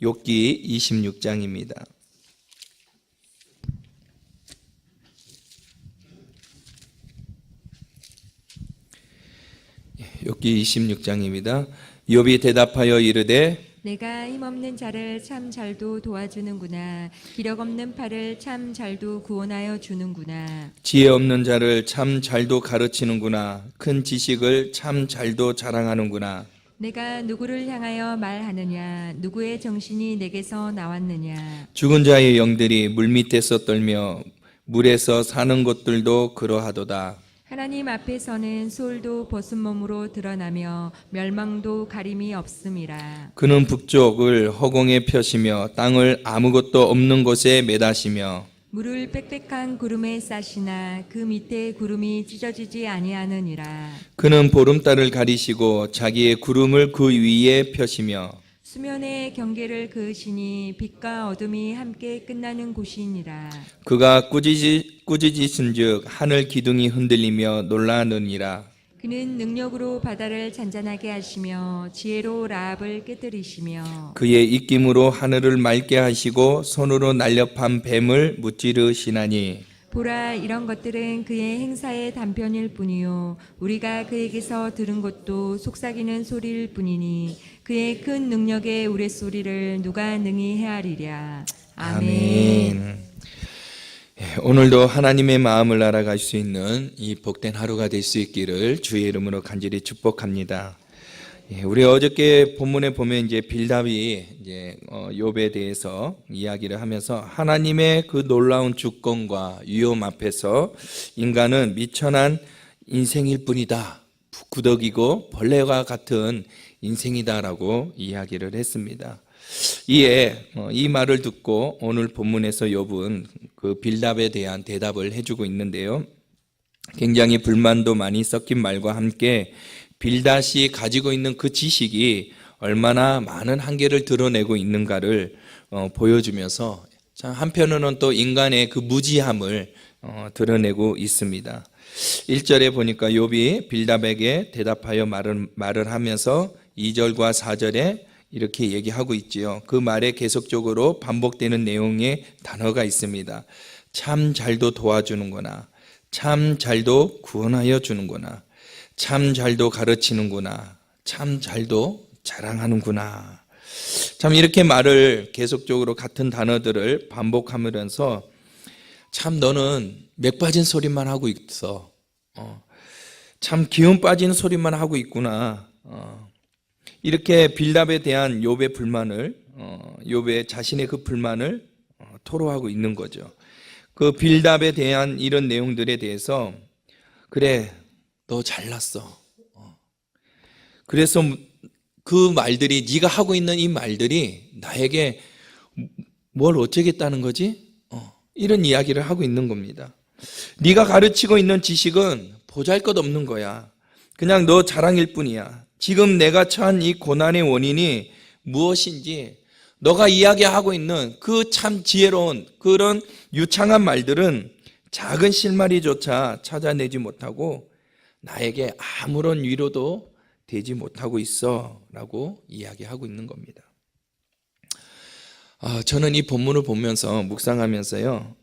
욥기 26장입니다. 욥기 26장입니다. 욥이 대답하여 이르되 내가 힘없는 자를 참 잘도 도와주는구나. 기력 없는 팔을 참 잘도 구원하여 주는구나. 지혜 없는 자를 참 잘도 가르치는구나. 큰 지식을 참 잘도 자랑하는구나. 내가 누구를 향하여 말하느냐. 누구의 정신이 내게서 나왔느냐. 죽은 자의 영들이 물밑에서 떨며 물에서 사는 것들도 그러하도다. 하나님 앞에서는 소울도 벗은 몸으로 드러나며 멸망도 가림이 없음이라. 그는 북쪽을 허공에 펴시며 땅을 아무것도 없는 곳에 매다시며 물을 빽빽한 구름에 싸시나 그 밑에 구름이 찢어지지 아니하느니라. 그는 보름달을 가리시고 자기의 구름을 그 위에 펴시며 수면의 경계를 그으시니 빛과 어둠이 함께 끝나는 곳이니라. 그가 꾸짖으신즉 하늘 기둥이 흔들리며 놀라느니라. 그는 능력으로 바다를 잔잔하게 하시며 지혜로 라합을 깨뜨리시며 그의 입김으로 하늘을 맑게 하시고 손으로 날렵한 뱀을 무찌르시나니 보라, 이런 것들은 그의 행사의 단편일 뿐이요 우리가 그에게서 들은 것도 속삭이는 소리일 뿐이니 그의 큰 능력의 우레소리를 누가 능히 헤아리랴. 아멘. 오늘도 하나님의 마음을 알아갈 수 있는 이 복된 하루가 될 수 있기를 주의 이름으로 간절히 축복합니다. 우리 어저께 본문에 보면 이제 빌답이 이제 욥에 대해서 이야기를 하면서 하나님의 그 놀라운 주권과 위엄 앞에서 인간은 미천한 인생일 뿐이다. 구더기고 벌레와 같은 인생이다라고 이야기를 했습니다. 이에 이 말을 듣고 오늘 본문에서 욥은 그 빌답에 대한 대답을 해주고 있는데요. 굉장히 불만도 많이 섞인 말과 함께 빌닷이 가지고 있는 그 지식이 얼마나 많은 한계를 드러내고 있는가를 보여주면서 한편으로는 또 인간의 그 무지함을 드러내고 있습니다. 1절에 보니까 욥이 빌답에게 대답하여 말을 하면서 2절과 4절에 이렇게 얘기하고 있지요. 그 말에 계속적으로 반복되는 내용의 단어가 있습니다. 참 잘도 도와주는구나. 참 잘도 구원하여 주는구나. 참 잘도 가르치는구나. 참 잘도 자랑하는구나. 참 이렇게 말을 계속적으로 같은 단어들을 반복하면서 참 너는 맥 빠진 소리만 하고 있어. 참 기운 빠진 소리만 하고 있구나. 이렇게 빌답에 대한 욥의 불만을 욥의 자신의 그 불만을 토로하고 있는 거죠. 그 빌답에 대한 이런 내용들에 대해서 그래 너 잘났어. 그래서 그 말들이 네가 하고 있는 이 말들이 나에게 뭘 어쩌겠다는 거지? 이런 이야기를 하고 있는 겁니다. 네가 가르치고 있는 지식은 보잘것없는 거야. 그냥 너 자랑일 뿐이야. 지금 내가 처한 이 고난의 원인이 무엇인지 너가 이야기하고 있는 그 참 지혜로운 그런 유창한 말들은 작은 실마리조차 찾아내지 못하고 나에게 아무런 위로도 되지 못하고 있어 라고 이야기하고 있는 겁니다. 저는 이 본문을 보면서 묵상하면서요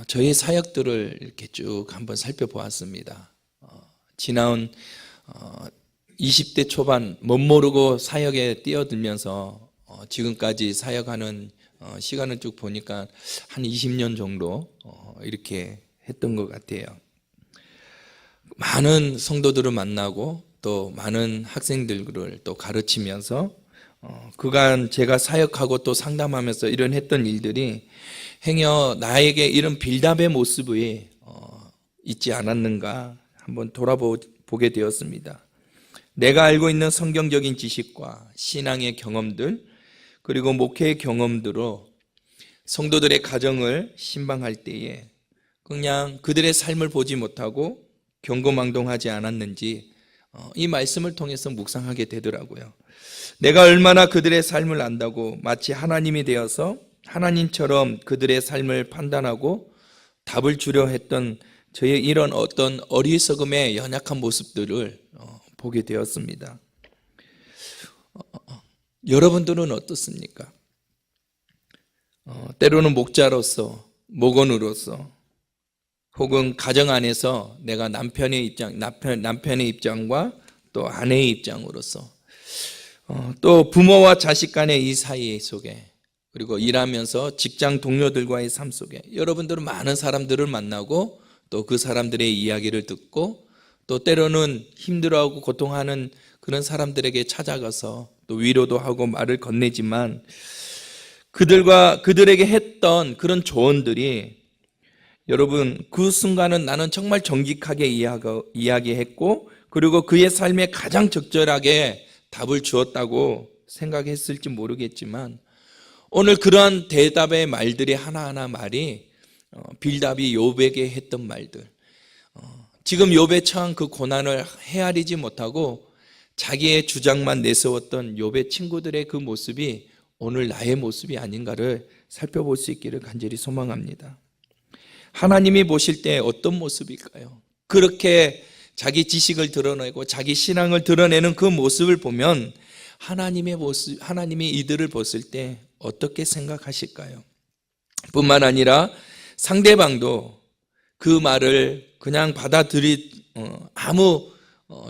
저희 사역들을 이렇게 쭉 한번 살펴보았습니다. 지나온 20대 초반 멋모르고 사역에 뛰어들면서 지금까지 사역하는 시간을 쭉 보니까 한 20년 정도 이렇게 했던 것 같아요. 많은 성도들을 만나고 또 많은 학생들을 또 가르치면서 그간 제가 사역하고 또 상담하면서 이런 했던 일들이 행여 나에게 이런 빌답의 모습이 있지 않았는가 한번 돌아보게 되었습니다. 내가 알고 있는 성경적인 지식과 신앙의 경험들 그리고 목회의 경험들로 성도들의 가정을 신방할 때에 그냥 그들의 삶을 보지 못하고 경고망동하지 않았는지 이 말씀을 통해서 묵상하게 되더라고요. 내가 얼마나 그들의 삶을 안다고 마치 하나님이 되어서 하나님처럼 그들의 삶을 판단하고 답을 주려 했던 저의 이런 어떤 어리석음의 연약한 모습들을 보게 되었습니다. 여러분들은 어떻습니까? 때로는 목자로서, 목원으로서, 혹은 가정 안에서 내가 남편의 입장과 또 아내의 입장으로서, 또 부모와 자식 간의 이 사이 속에, 그리고 일하면서 직장 동료들과의 삶 속에 여러분들은 많은 사람들을 만나고 또 그 사람들의 이야기를 듣고 또 때로는 힘들어하고 고통하는 그런 사람들에게 찾아가서 또 위로도 하고 말을 건네지만 그들에게 했던 그런 조언들이 여러분 그 순간은 나는 정말 정직하게 이야기했고 그리고 그의 삶에 가장 적절하게 답을 주었다고 생각했을지 모르겠지만 오늘 그러한 대답의 말들이 하나하나 말이 빌답이 욥에게 했던 말들, 지금 욥에 처한 그 고난을 헤아리지 못하고 자기의 주장만 내세웠던 욥의 친구들의 그 모습이 오늘 나의 모습이 아닌가를 살펴볼 수 있기를 간절히 소망합니다. 하나님이 보실 때 어떤 모습일까요? 그렇게 자기 지식을 드러내고 자기 신앙을 드러내는 그 모습을 보면 하나님이 이들을 보실 때 어떻게 생각하실까요? 뿐만 아니라 상대방도 그 말을 그냥 아무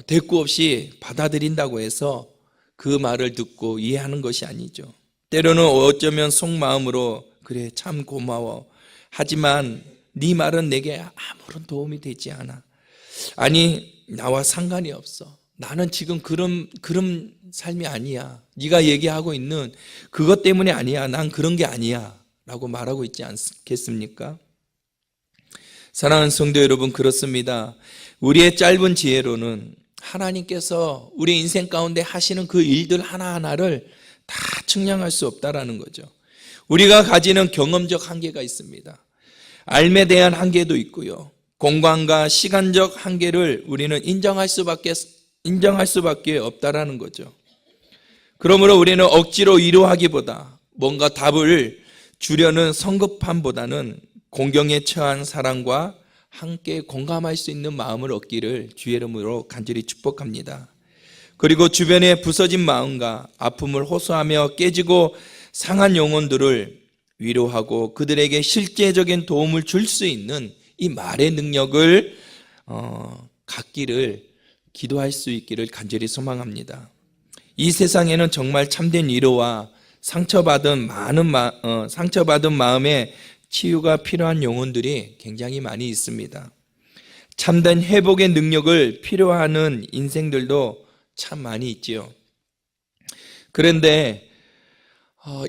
대꾸 없이 받아들인다고 해서 그 말을 듣고 이해하는 것이 아니죠. 때로는 어쩌면 속마음으로 그래 참 고마워 하지만 네 말은 내게 아무런 도움이 되지 않아. 아니 나와 상관이 없어. 나는 지금 그런 삶이 아니야. 네가 얘기하고 있는 그것 때문에 아니야. 난 그런 게 아니야 라고 말하고 있지 않겠습니까? 사랑하는 성도 여러분, 그렇습니다. 우리의 짧은 지혜로는 하나님께서 우리 인생 가운데 하시는 그 일들 하나하나를 다 측량할 수 없다라는 거죠. 우리가 가지는 경험적 한계가 있습니다. 삶에 대한 한계도 있고요. 공간과 시간적 한계를 우리는 인정할 수밖에 없다라는 거죠. 그러므로 우리는 억지로 위로하기보다 뭔가 답을 주려는 성급함보다는 공경에 처한 사람과 함께 공감할 수 있는 마음을 얻기를 주의 이름으로 간절히 축복합니다. 그리고 주변의 부서진 마음과 아픔을 호소하며 깨지고 상한 영혼들을 위로하고 그들에게 실제적인 도움을 줄 수 있는 이 말의 능력을 갖기를 기도할 수 있기를 간절히 소망합니다. 이 세상에는 정말 참된 위로와 상처받은 마음에 치유가 필요한 영혼들이 굉장히 많이 있습니다. 참된 회복의 능력을 필요하는 인생들도 참 많이 있지요. 그런데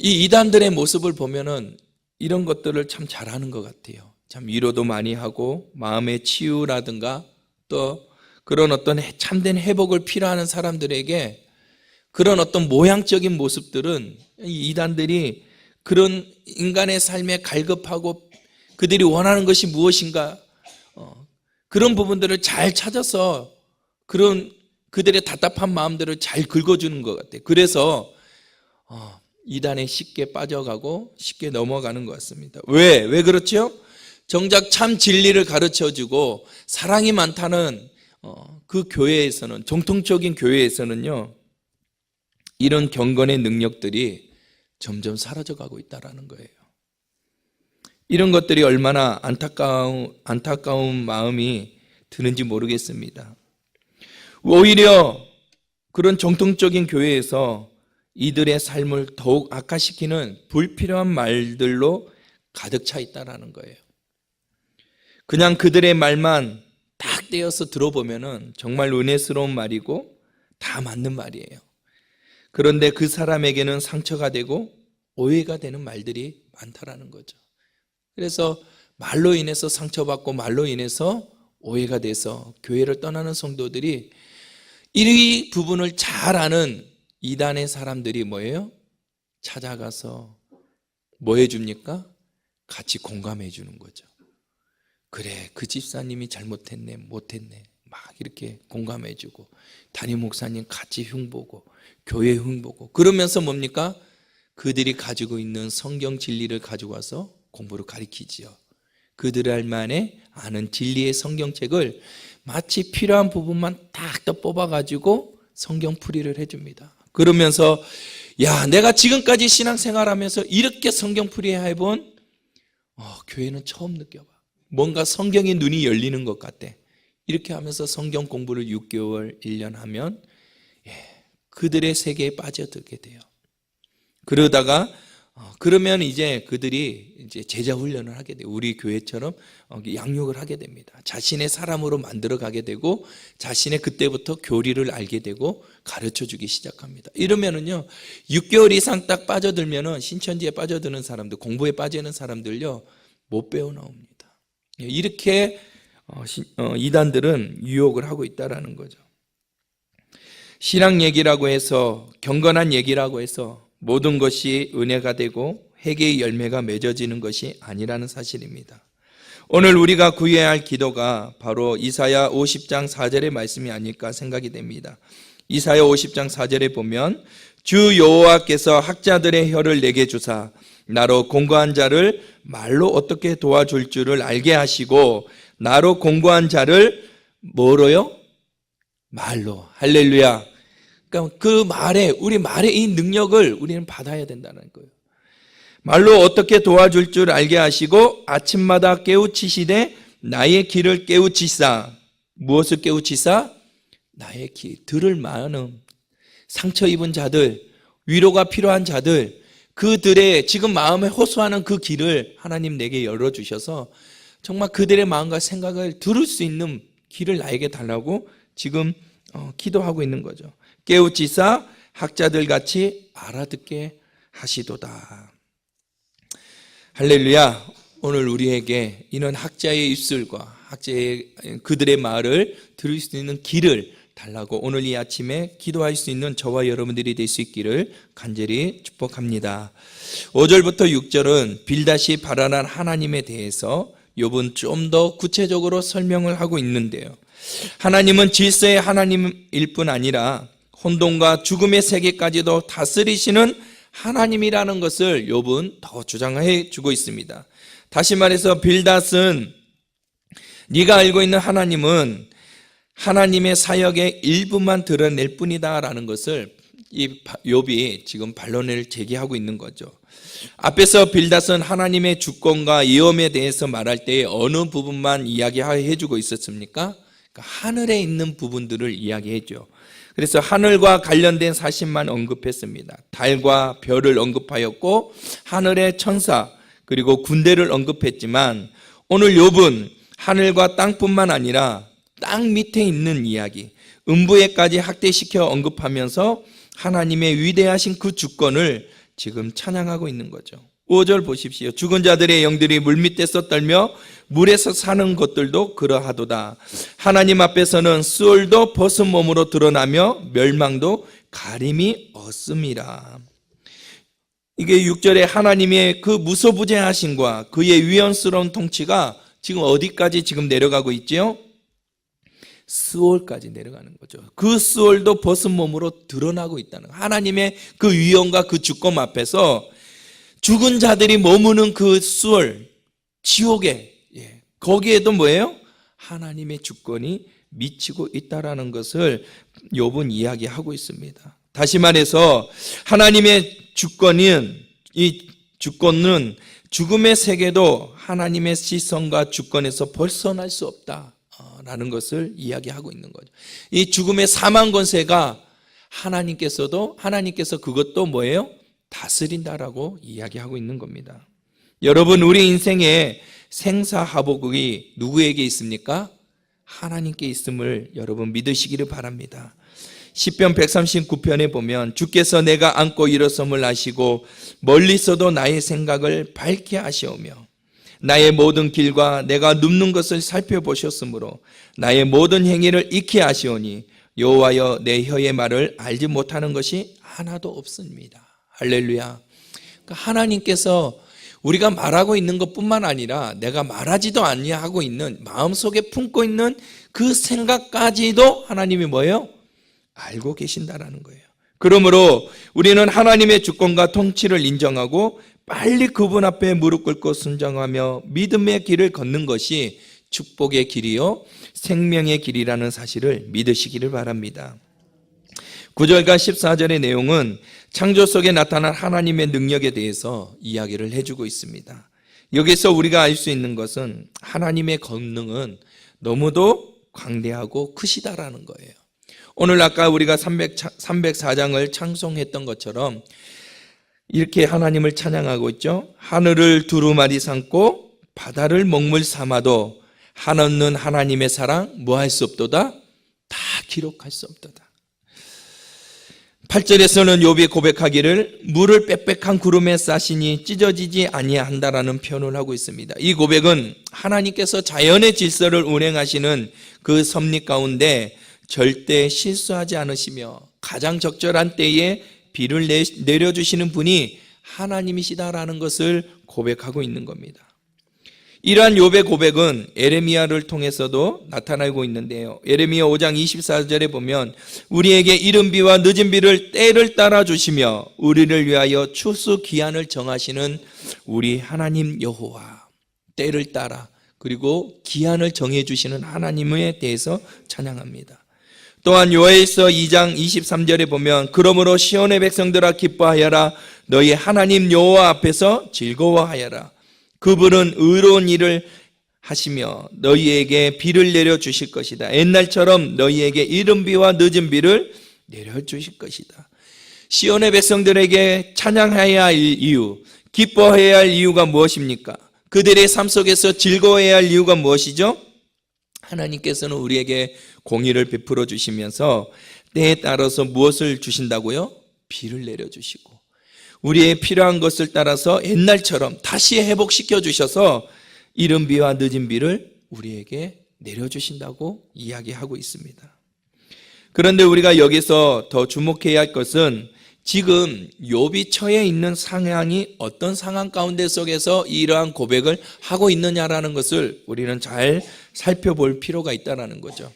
이 이단들의 모습을 보면은 이런 것들을 참 잘하는 것 같아요. 참 위로도 많이 하고 마음의 치유라든가 또 그런 어떤 참된 회복을 필요하는 사람들에게 그런 어떤 모양적인 모습들은 이 이단들이 그런 인간의 삶에 갈급하고 그들이 원하는 것이 무엇인가 그런 부분들을 잘 찾아서 그런 그들의 답답한 마음들을 잘 긁어주는 것 같아요. 그래서 이단에 쉽게 빠져가고 쉽게 넘어가는 것 같습니다. 왜 그렇죠? 정작 참 진리를 가르쳐주고 사랑이 많다는 그 교회에서는 정통적인 교회에서는요 이런 경건의 능력들이 점점 사라져가고 있다는 거예요. 이런 것들이 얼마나 안타까운 마음이 드는지 모르겠습니다. 오히려 그런 정통적인 교회에서 이들의 삶을 더욱 악화시키는 불필요한 말들로 가득 차 있다는 거예요. 그냥 그들의 말만 딱 떼어서 들어보면은 정말 은혜스러운 말이고 다 맞는 말이에요. 그런데 그 사람에게는 상처가 되고 오해가 되는 말들이 많다라는 거죠. 그래서 말로 인해서 상처받고 말로 인해서 오해가 돼서 교회를 떠나는 성도들이 이 부분을 잘 아는 이단의 사람들이 뭐예요? 찾아가서 뭐 해줍니까? 같이 공감해 주는 거죠. 그래, 그 집사님이 잘못했네, 못했네 막 이렇게 공감해 주고 담임 목사님 같이 흉보고 교회 흉보고 그러면서 뭡니까? 그들이 가지고 있는 성경 진리를 가지고 와서 공부를 가르치지요. 그들만의 아는 진리의 성경책을 마치 필요한 부분만 딱 뽑아가지고 성경 풀이를 해줍니다. 그러면서 야, 내가 지금까지 신앙생활하면서 이렇게 성경풀이 해본 교회는 처음 느껴봐. 뭔가 성경의 눈이 열리는 것 같아. 이렇게 하면서 성경 공부를 6개월, 1년 하면 그들의 세계에 빠져들게 돼요. 그러면 이제 그들이 이제 제자 훈련을 하게 돼요. 우리 교회처럼 양육을 하게 됩니다. 자신의 사람으로 만들어 가게 되고 자신의 그때부터 교리를 알게 되고 가르쳐 주기 시작합니다. 이러면은요, 6개월 이상 딱 빠져들면은 신천지에 빠져드는 사람들, 공부에 빠지는 사람들요, 못 배워 나옵니다. 이렇게 이단들은 유혹을 하고 있다라는 거죠. 신앙 얘기라고 해서, 경건한 얘기라고 해서 모든 것이 은혜가 되고 회개의 열매가 맺어지는 것이 아니라는 사실입니다. 오늘 우리가 구해야 할 기도가 바로 이사야 50장 4절의 말씀이 아닐까 생각이 됩니다. 이사야 50장 4절에 보면 주 여호와께서 학자들의 혀를 내게 주사 나로 공고한 자를 말로 어떻게 도와줄 줄을 알게 하시고 나로 공고한 자를 뭐로요? 말로. 할렐루야. 그러니까 그 말에, 우리 말의 이 능력을 우리는 받아야 된다는 거예요. 말로 어떻게 도와줄 줄 알게 하시고 아침마다 깨우치시되 나의 길을 깨우치사. 무엇을 깨우치사? 나의 길. 들을 마음, 상처 입은 자들, 위로가 필요한 자들, 그들의 지금 마음에 호소하는 그 길을 하나님 내게 열어주셔서 정말 그들의 마음과 생각을 들을 수 있는 길을 나에게 달라고 지금 기도하고 있는 거죠. 깨우치사 학자들 같이 알아듣게 하시도다. 할렐루야. 오늘 우리에게 이런 학자의 입술과 그들의 말을 들을 수 있는 길을 달라고 오늘 이 아침에 기도할 수 있는 저와 여러분들이 될 수 있기를 간절히 축복합니다. 5절부터 6절은 빌닷이 발언한 하나님에 대해서 욥은 좀 더 구체적으로 설명을 하고 있는데요. 하나님은 질서의 하나님일 뿐 아니라 혼돈과 죽음의 세계까지도 다스리시는 하나님이라는 것을 욥은 더 주장해 주고 있습니다. 다시 말해서 빌닷은 네가 알고 있는 하나님은 하나님의 사역의 일부만 드러낼 뿐이다라는 것을 이 욥이 지금 반론을 제기하고 있는 거죠. 앞에서 빌닷은 하나님의 주권과 위엄에 대해서 말할 때 어느 부분만 이야기해 주고 있었습니까? 그러니까 하늘에 있는 부분들을 이야기해줘. 그래서 하늘과 관련된 사실만 언급했습니다. 달과 별을 언급하였고 하늘의 천사 그리고 군대를 언급했지만 오늘 욥은 하늘과 땅뿐만 아니라 땅 밑에 있는 이야기, 음부에까지 확대시켜 언급하면서 하나님의 위대하신 그 주권을 지금 찬양하고 있는 거죠. 5절 보십시오. 죽은 자들의 영들이 물밑에서 떨며 물에서 사는 것들도 그러하도다. 하나님 앞에서는 수월도 벗은 몸으로 드러나며 멸망도 가림이 없음이라. 이게 6절에 하나님의 그 무소부재하심과 그의 위헌스러운 통치가 지금 어디까지 지금 내려가고 있지요? 스올까지 내려가는 거죠. 그 스올도 벗은 몸으로 드러나고 있다는 거예요. 하나님의 그 위엄과 그 주권 앞에서 죽은 자들이 머무는 그 스올, 지옥에, 거기에도 뭐예요? 하나님의 주권이 미치고 있다라는 것을 욥은 이야기하고 있습니다. 다시 말해서 하나님의 이 주권은 죽음의 세계도 하나님의 시선과 주권에서 벗어날 수 없다라는 것을 이야기하고 있는 거죠. 이 죽음의 사망 권세가 하나님께서 그것도 뭐예요? 다스린다라고 이야기하고 있는 겁니다. 여러분, 우리 인생에 생사하복이 누구에게 있습니까? 하나님께 있음을 여러분 믿으시기를 바랍니다. 시편 139편에 보면 주께서 내가 앉고 일어섬을 아시고 멀리서도 나의 생각을 밝게 하시오며 나의 모든 길과 내가 눕는 것을 살펴보셨으므로 나의 모든 행위를 익히 아시오니 여호와여 내 혀의 말을 알지 못하는 것이 하나도 없습니다. 할렐루야. 그러니까 하나님께서 우리가 말하고 있는 것뿐만 아니라 내가 말하지도 아니하고 있는 마음속에 품고 있는 그 생각까지도 하나님이 뭐예요? 알고 계신다라는 거예요. 그러므로 우리는 하나님의 주권과 통치를 인정하고 빨리 그분 앞에 무릎 꿇고 순종하며 믿음의 길을 걷는 것이 축복의 길이요 생명의 길이라는 사실을 믿으시기를 바랍니다. 9절과 14절의 내용은 창조 속에 나타난 하나님의 능력에 대해서 이야기를 해주고 있습니다. 여기서 우리가 알 수 있는 것은 하나님의 권능은 너무도 광대하고 크시다라는 거예요. 오늘 아까 우리가 304장을 찬송했던 것처럼 이렇게 하나님을 찬양하고 있죠. 하늘을 두루마리 삼고 바다를 먹물 삼아도 한없는 하나님의 사랑 뭐할 수 없도다? 다 기록할 수 없도다. 8절에서는 욥이 고백하기를 물을 빽빽한 구름에 싸시니 찢어지지 아니한다라는 표현을 하고 있습니다. 이 고백은 하나님께서 자연의 질서를 운행하시는 그 섭리 가운데 절대 실수하지 않으시며 가장 적절한 때에 비를 내려주시는 분이 하나님이시다라는 것을 고백하고 있는 겁니다. 이러한 욥의 고백은 에레미야를 통해서도 나타나고 있는데요. 에레미야 5장 24절에 보면 우리에게 이른 비와 늦은 비를 때를 따라 주시며 우리를 위하여 추수 기한을 정하시는 우리 하나님 여호와, 때를 따라 그리고 기한을 정해 주시는 하나님에 대해서 찬양합니다. 또한 요엘서 2장 23절에 보면 그러므로 시온의 백성들아 기뻐하여라, 너희 하나님 여호와 앞에서 즐거워하여라. 그분은 의로운 일을 하시며 너희에게 비를 내려주실 것이다. 옛날처럼 너희에게 이른 비와 늦은 비를 내려주실 것이다. 시온의 백성들에게 찬양해야 할 이유, 기뻐해야 할 이유가 무엇입니까? 그들의 삶 속에서 즐거워해야 할 이유가 무엇이죠? 하나님께서는 우리에게 공의를 베풀어 주시면서 때에 따라서 무엇을 주신다고요? 비를 내려주시고 우리의 필요한 것을 따라서 옛날처럼 다시 회복시켜 주셔서 이른 비와 늦은 비를 우리에게 내려주신다고 이야기하고 있습니다. 그런데 우리가 여기서 더 주목해야 할 것은 지금 욥이 처해 있는 상황이 어떤 상황 가운데 속에서 이러한 고백을 하고 있느냐라는 것을 우리는 잘 살펴볼 필요가 있다는 거죠.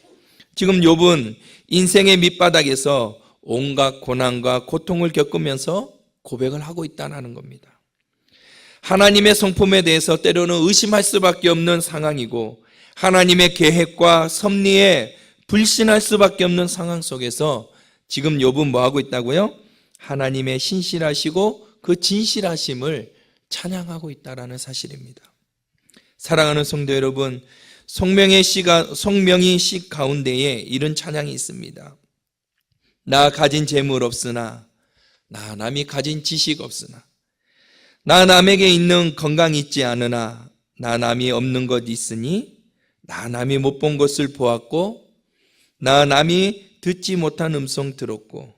지금 욥은 인생의 밑바닥에서 온갖 고난과 고통을 겪으면서 고백을 하고 있다는 겁니다. 하나님의 성품에 대해서 때로는 의심할 수밖에 없는 상황이고 하나님의 계획과 섭리에 불신할 수밖에 없는 상황 속에서 지금 욥은 뭐 하고 있다고요? 하나님의 신실하시고 그 진실하심을 찬양하고 있다는 사실입니다. 사랑하는 성도 여러분, 송명의 시 가운데에 이런 찬양이 있습니다. 나 가진 재물 없으나 나 남이 가진 지식 없으나 나 남에게 있는 건강 있지 않으나 나 남이 없는 것 있으니 나 남이 못 본 것을 보았고 나 남이 듣지 못한 음성 들었고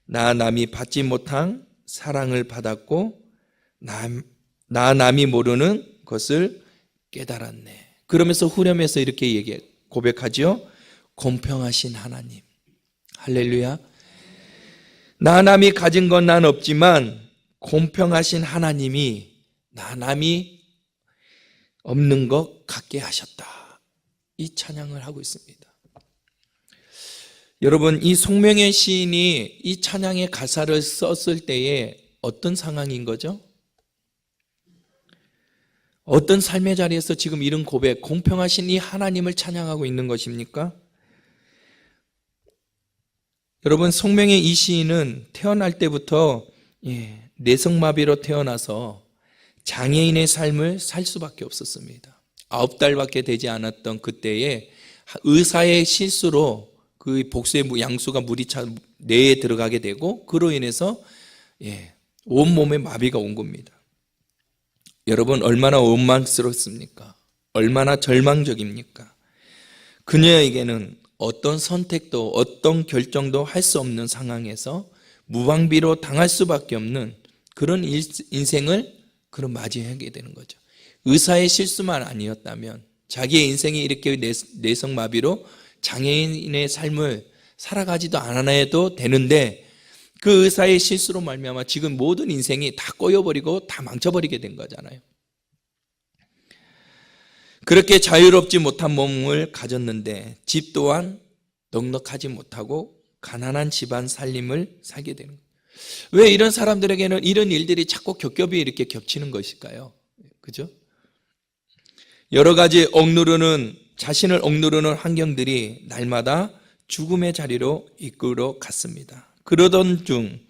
나 남이 받지 못한 사랑을 받았고 나 남이 모르는 것을 깨달았네. 그러면서 후렴에서 이렇게 고백하죠. 공평하신 하나님. 할렐루야. 나 남이 가진 건 난 없지만 공평하신 하나님이 나 남이 없는 것 갖게 하셨다. 이 찬양을 하고 있습니다. 여러분, 이 송명의 시인이 이 찬양의 가사를 썼을 때에 어떤 상황인 거죠? 어떤 삶의 자리에서 지금 이런 고백, 공평하신 이 하나님을 찬양하고 있는 것입니까? 여러분, 송명의 이 시인은 태어날 때부터 뇌성마비로 태어나서 장애인의 삶을 살 수밖에 없었습니다. 9달밖에 되지 않았던 그때에 의사의 실수로 그 복수의 양수가 물이 차 뇌에 들어가게 되고 그로 인해서 온몸에 마비가 온 겁니다. 여러분, 얼마나 원망스럽습니까? 얼마나 절망적입니까? 그녀에게는 어떤 선택도 어떤 결정도 할 수 없는 상황에서 무방비로 당할 수밖에 없는 그런 인생을 맞이하게 되는 거죠. 의사의 실수만 아니었다면 자기의 인생이 이렇게 뇌성마비로 장애인의 삶을 살아가지도 않아도 되는데 그 의사의 실수로 말미암아 지금 모든 인생이 다 꼬여버리고 다 망쳐버리게 된 거잖아요. 그렇게 자유롭지 못한 몸을 가졌는데 집 또한 넉넉하지 못하고 가난한 집안 살림을 살게 되는 거예요. 왜 이런 사람들에게는 이런 일들이 자꾸 겹겹이 이렇게 겹치는 것일까요? 그죠? 여러 가지 자신을 억누르는 환경들이 날마다 죽음의 자리로 이끌어 갔습니다. 그러던 중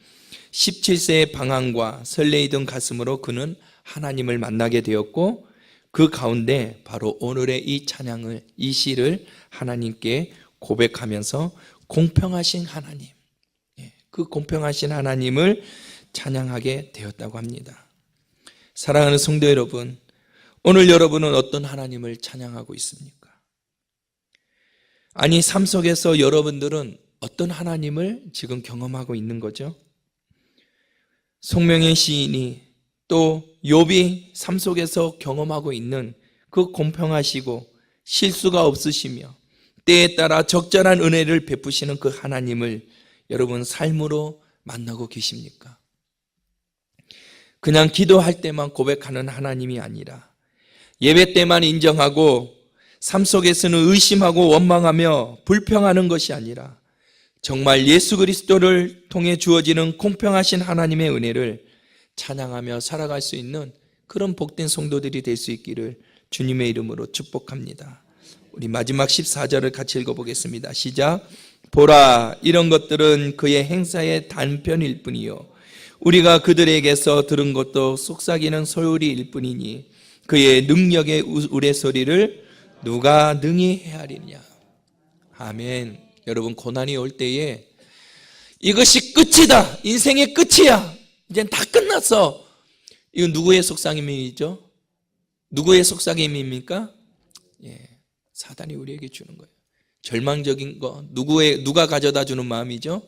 17세의 방황과 설레이던 가슴으로 그는 하나님을 만나게 되었고 그 가운데 바로 오늘의 이 찬양을, 이 시를 하나님께 고백하면서 공평하신 하나님, 그 공평하신 하나님을 찬양하게 되었다고 합니다. 사랑하는 성도 여러분, 오늘 여러분은 어떤 하나님을 찬양하고 있습니까? 아니, 삶 속에서 여러분들은 어떤 하나님을 지금 경험하고 있는 거죠? 송명의 시인이 또 욥이 삶 속에서 경험하고 있는 그 공평하시고 실수가 없으시며 때에 따라 적절한 은혜를 베푸시는 그 하나님을 여러분 삶으로 만나고 계십니까? 그냥 기도할 때만 고백하는 하나님이 아니라 예배 때만 인정하고 삶 속에서는 의심하고 원망하며 불평하는 것이 아니라 정말 예수 그리스도를 통해 주어지는 공평하신 하나님의 은혜를 찬양하며 살아갈 수 있는 그런 복된 성도들이 될 수 있기를 주님의 이름으로 축복합니다. 우리 마지막 14절을 같이 읽어보겠습니다. 시작. 보라, 이런 것들은 그의 행사의 단편일 뿐이요 우리가 그들에게서 들은 것도 속삭이는 소리일 뿐이니 그의 능력의 우레소리를 누가 능히 헤아리냐. 아멘. 여러분, 고난이 올 때에 이것이 끝이다, 인생의 끝이야, 이젠 다 끝났어, 이건 누구의 속삭임이죠? 누구의 속삭임입니까? 사단이 우리에게 주는 거예요. 절망적인 거 누가 가져다 주는 마음이죠?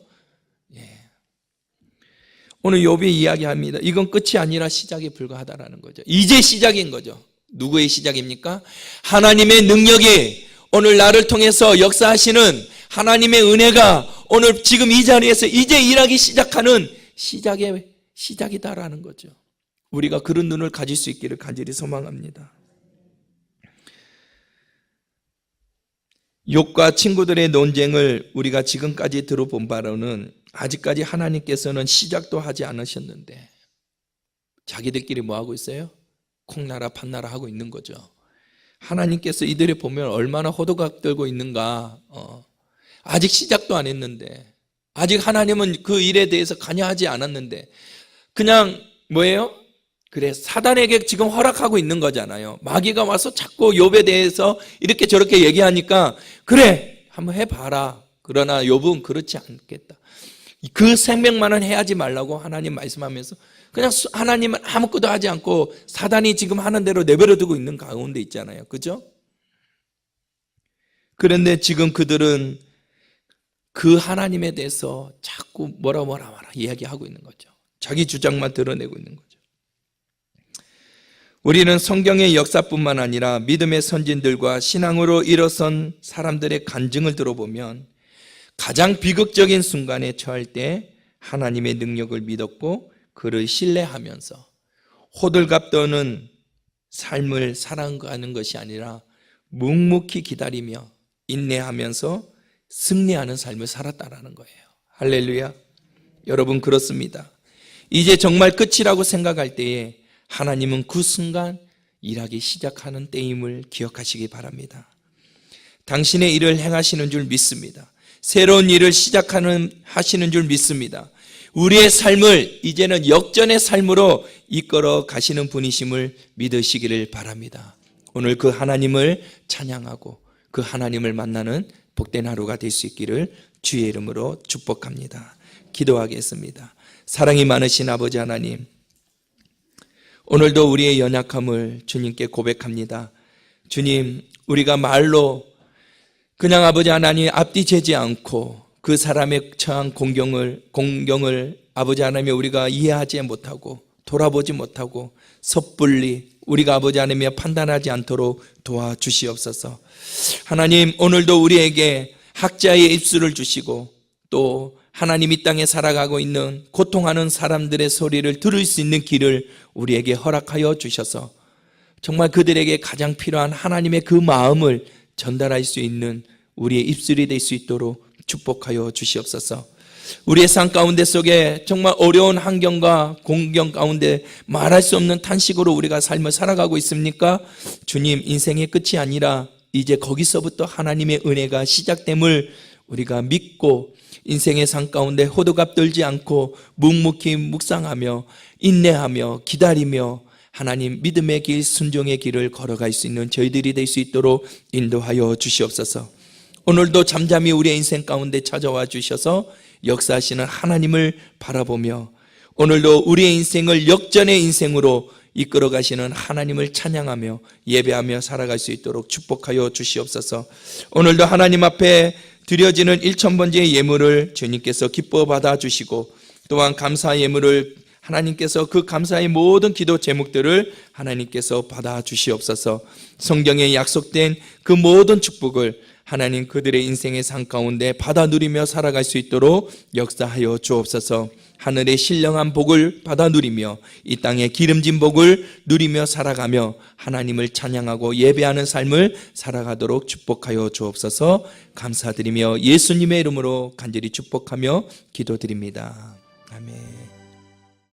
오늘 욥이 이야기합니다. 이건 끝이 아니라 시작에 불과하다라는 거죠. 이제 시작인 거죠. 누구의 시작입니까? 하나님의 능력이 오늘 나를 통해서 역사하시는 하나님의 은혜가 오늘 지금 이 자리에서 이제 일하기 시작하는 시작이다라는 거죠. 우리가 그런 눈을 가질 수 있기를 간절히 소망합니다. 욥과 친구들의 논쟁을 우리가 지금까지 들어본 바로는 아직까지 하나님께서는 시작도 하지 않으셨는데 자기들끼리 뭐하고 있어요? 콩나라 판나라 하고 있는 거죠. 하나님께서 이들을 보면 얼마나 호들갑 떨고 있는가. 아직 시작도 안 했는데, 아직 하나님은 그 일에 대해서 관여하지 않았는데 그냥 뭐예요? 그래, 사단에게 지금 허락하고 있는 거잖아요. 마귀가 와서 자꾸 욥에 대해서 이렇게 저렇게 얘기하니까 그래, 한번 해봐라. 그러나 욥은 그렇지 않겠다. 그 생명만은 해하지 말라고 하나님 말씀하면서 그냥 하나님은 아무것도 하지 않고 사단이 지금 하는 대로 내버려두고 있는 가운데 있잖아요. 그죠? 그런데 지금 그들은 그 하나님에 대해서 자꾸 뭐라 이야기하고 있는 거죠. 자기 주장만 드러내고 있는 거죠. 우리는 성경의 역사뿐만 아니라 믿음의 선진들과 신앙으로 일어선 사람들의 간증을 들어보면 가장 비극적인 순간에 처할 때 하나님의 능력을 믿었고 그를 신뢰하면서 호들갑 떠는 삶을 살아가는 것이 아니라 묵묵히 기다리며 인내하면서 승리하는 삶을 살았다라는 거예요. 할렐루야. 여러분, 그렇습니다. 이제 정말 끝이라고 생각할 때에 하나님은 그 순간 일하기 시작하는 때임을 기억하시기 바랍니다. 당신의 일을 행하시는 줄 믿습니다. 새로운 일을 하시는 줄 믿습니다. 우리의 삶을 이제는 역전의 삶으로 이끌어 가시는 분이심을 믿으시기를 바랍니다. 오늘 그 하나님을 찬양하고 그 하나님을 만나는 복된 하루가 될 수 있기를 주의 이름으로 축복합니다. 기도하겠습니다. 사랑이 많으신 아버지 하나님, 오늘도 우리의 연약함을 주님께 고백합니다. 주님, 우리가 말로 그냥 아버지 하나님 앞뒤 재지 않고 그 사람의 처한 공경을 아버지 하나님 우리가 이해하지 못하고 돌아보지 못하고 섣불리 우리가 아버지 하나님 판단하지 않도록 도와주시옵소서. 하나님, 오늘도 우리에게 학자의 입술을 주시고 또 하나님 이 땅에 살아가고 있는 고통하는 사람들의 소리를 들을 수 있는 길을 우리에게 허락하여 주셔서 정말 그들에게 가장 필요한 하나님의 그 마음을 전달할 수 있는 우리의 입술이 될 수 있도록 축복하여 주시옵소서. 우리의 삶 가운데 속에 정말 어려운 환경과 공경 가운데 말할 수 없는 탄식으로 우리가 삶을 살아가고 있습니까? 주님, 인생의 끝이 아니라 이제 거기서부터 하나님의 은혜가 시작됨을 우리가 믿고 인생의 삶 가운데 호들갑 떨지 않고 묵묵히 묵상하며 인내하며 기다리며 하나님 믿음의 길, 순종의 길을 걸어갈 수 있는 저희들이 될 수 있도록 인도하여 주시옵소서. 오늘도 잠잠히 우리의 인생 가운데 찾아와 주셔서 역사하시는 하나님을 바라보며 오늘도 우리의 인생을 역전의 인생으로 이끌어 가시는 하나님을 찬양하며 예배하며 살아갈 수 있도록 축복하여 주시옵소서. 오늘도 하나님 앞에 드려지는 1,000번째의 예물을 주님께서 기뻐 받아주시고 또한 감사 예물을 하나님께서 그 감사의 모든 기도 제목들을 하나님께서 받아주시옵소서. 성경에 약속된 그 모든 축복을 하나님 그들의 인생의 삶 가운데 받아 누리며 살아갈 수 있도록 역사하여 주옵소서. 하늘의 신령한 복을 받아 누리며 이 땅의 기름진 복을 누리며 살아가며 하나님을 찬양하고 예배하는 삶을 살아가도록 축복하여 주옵소서. 감사드리며 예수님의 이름으로 간절히 축복하며 기도드립니다. 아멘.